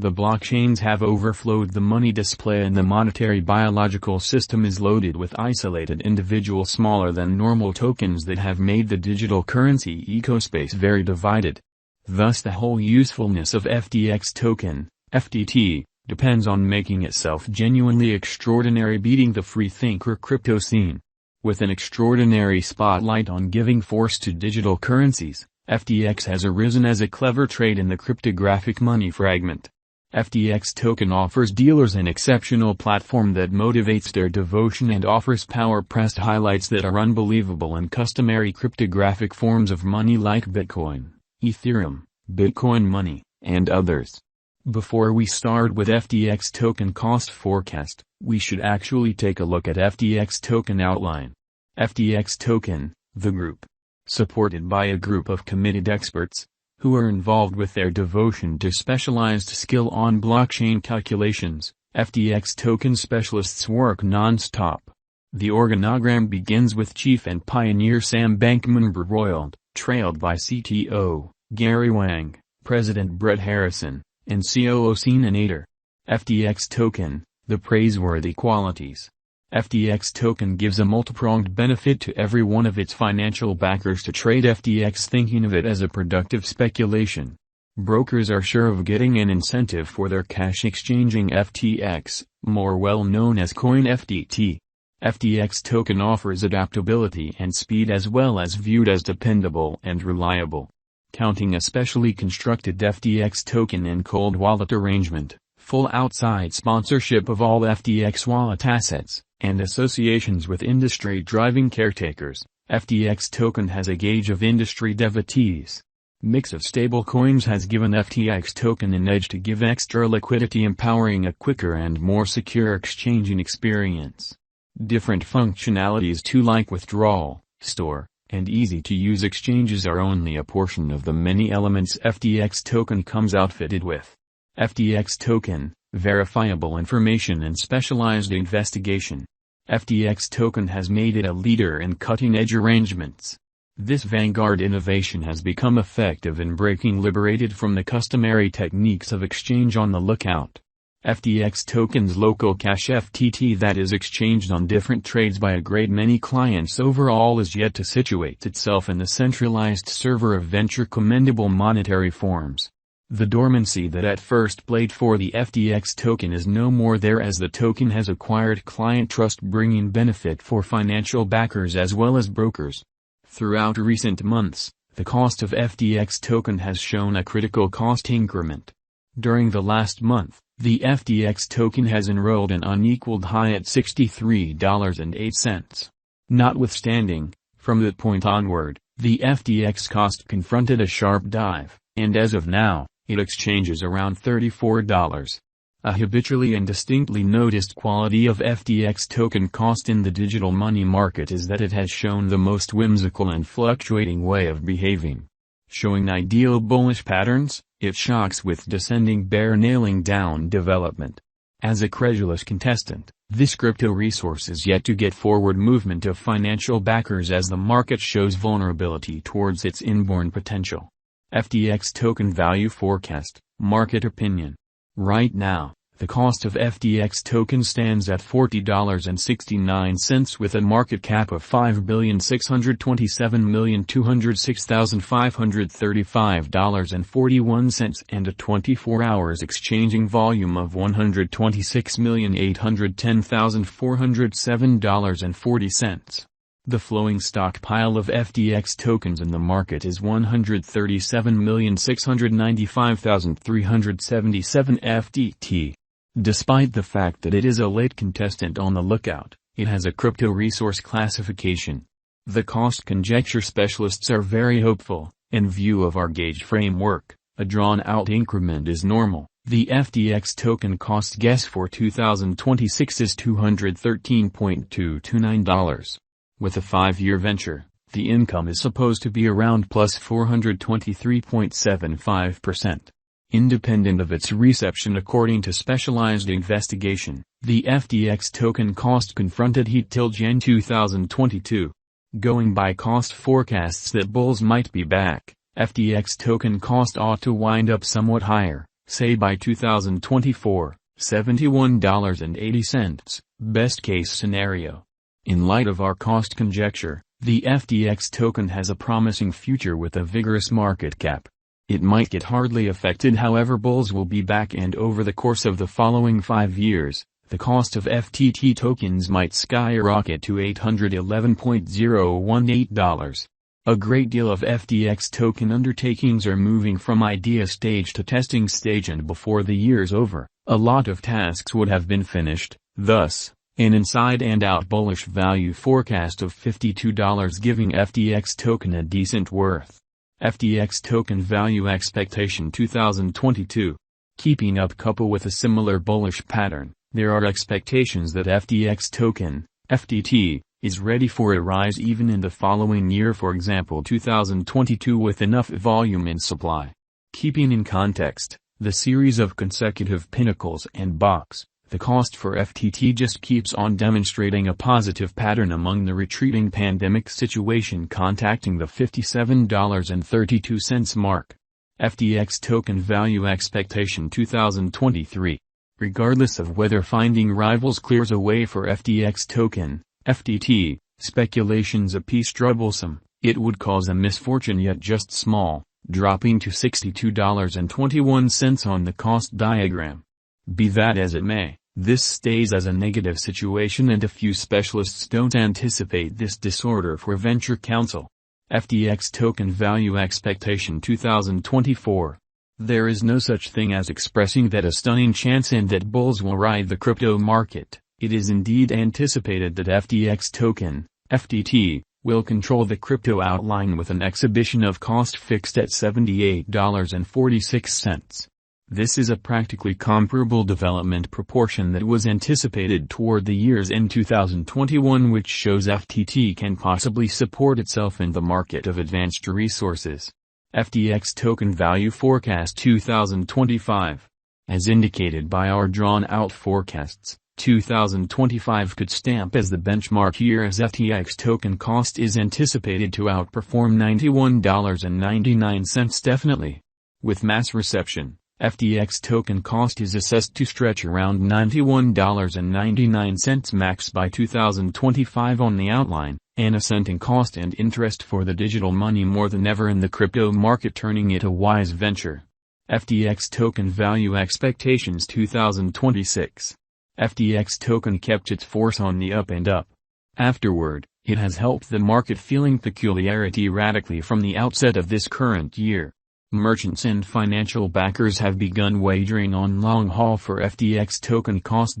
The blockchains have overflowed the money display and the monetary biological system is loaded with isolated individual smaller than normal tokens that have made the digital currency ecospace very divided. Thus the whole usefulness of FTX token, FTT, depends on making itself genuinely extraordinary, beating the freethinker crypto scene. With an extraordinary spotlight on giving force to digital currencies, FTX has arisen as a clever trade in the cryptographic money fragment. Ftx token offers dealers an exceptional platform that motivates their devotion and offers power-pressed highlights that are unbelievable in customary cryptographic forms of money like Bitcoin, Ethereum, Bitcoin money, and others. Before we start with Ftx token cost forecast, we should actually take a look at Ftx Token Outline. Ftx Token, the group, supported by a group of committed experts, who are involved with their devotion to specialized skill on blockchain calculations. Ftx token specialists work non-stop. The organogram begins with chief and pioneer Sam Bankman-Royald, trailed by CTO, Gary Wang, President Brett Harrison, and COO Sina Nader. Ftx token, the praiseworthy qualities. Ftx token gives a multipronged benefit to every one of its financial backers to trade FTX, thinking of it as a productive speculation. Brokers are sure of getting an incentive for their cash exchanging FTX, more well known as coin FTT. Ftx token offers adaptability and speed as well as viewed as dependable and reliable. Counting a specially constructed FTX token in cold wallet arrangement, full outside sponsorship of all FTX wallet assets, and associations with industry-driving caretakers, Ftx token has a gauge of industry devotees. Mix of stablecoins has given Ftx token an edge to give extra liquidity, empowering a quicker and more secure exchanging experience. Different functionalities too, like withdrawal, store, and easy-to-use exchanges are only a portion of the many elements Ftx token comes outfitted with. Ftx token, verifiable information and specialized investigation. Ftx token has made it a leader in cutting-edge arrangements. This vanguard innovation has become effective in breaking liberated from the customary techniques of exchange on the lookout. Ftx token's local cash FTT that is exchanged on different trades by a great many clients overall is yet to situate itself in the centralized server of venture commendable monetary forms. The dormancy that at first played for the Ftx token is no more there, as the token has acquired client trust, bringing benefit for financial backers as well as brokers. Throughout recent months, the cost of Ftx token has shown a critical cost increment. During the last month, the Ftx token has enrolled an unequaled high at $63.08. Notwithstanding, from that point onward, the Ftx cost confronted a sharp dive, and as of now, it exchanges around $34. A habitually and distinctly noticed quality of Ftx token cost in the digital money market is that it has shown the most whimsical and fluctuating way of behaving. Showing ideal bullish patterns, it shocks with descending bear, nailing down development. As a credulous contestant, this crypto resource is yet to get forward movement of financial backers as the market shows vulnerability towards its inborn potential. Ftx token value forecast, market opinion. Right now, the cost of Ftx token stands at $40.69 with a market cap of $5,627,206,535.41 and a 24 hours exchanging volume of $126,810,407.40. The flowing stockpile of Ftx tokens in the market is 137,695,377 FTT. Despite the fact that it is a late contestant on the lookout, it has a crypto resource classification. The cost conjecture specialists are very hopeful. In view of our gauge framework, a drawn-out increment is normal. The Ftx token cost guess for 2026 is $213.229. With a 5-year venture, the income is supposed to be around plus 423.75%. Independent of its reception according to specialized investigation, the Ftx token cost confronted heat till Jan 2022. Going by cost forecasts that bulls might be back, Ftx token cost ought to wind up somewhat higher, say by 2024, $71.80, best case scenario. In light of our cost conjecture, the FTX token has a promising future with a vigorous market cap. It might get hardly affected, however bulls will be back, and over the course of the following 5 years, the cost of FTT tokens might skyrocket to $811.018. A great deal of FTX token undertakings are moving from idea stage to testing stage, and before the year's over, a lot of tasks would have been finished. Thus, an inside and out bullish value forecast of $52 giving FTX token a decent worth. Ftx Token Value Expectation 2022. Keeping up couple with a similar bullish pattern, there are expectations that FTX token, FTT, is ready for a rise even in the following year, for example 2022, with enough volume and supply. Keeping in context the series of consecutive pinnacles and box, the cost for FTT just keeps on demonstrating a positive pattern among the retreating pandemic situation, contacting the $57.32 mark. FTX Token Value Expectation 2023. Regardless of whether finding rivals clears a way for FTX token, FTT, speculations apiece troublesome, it would cause a misfortune yet just small, dropping to $62.21 on the cost diagram. Be that as it may, this stays as a negative situation, and a few specialists don't anticipate this disorder for venture counsel. FTX Token Value Expectation 2024. There is no such thing as expressing that a stunning chance and that bulls will ride the crypto market. It is indeed anticipated that FTX token, FTT, will control the crypto outline with an exhibition of cost fixed at $78.46. This is a practically comparable development proportion that was anticipated toward the year's end 2021, which shows FTT can possibly support itself in the market of advanced resources. FTX Token Value Forecast 2025. As indicated by our drawn-out forecasts, 2025 could stamp as the benchmark year, as FTX token cost is anticipated to outperform $91.99 definitely. With mass reception, FTX token cost is assessed to stretch around $91.99 max by 2025 on the outline, an ascent in cost and interest for the digital money more than ever in the crypto market, turning it a wise venture. FTX Token Value Expectations 2026. FTX token kept its force on the up and up. Afterward, it has helped the market feeling peculiarity radically from the outset of this current year. Merchants and financial backers have begun wagering on long haul for FTX token cost.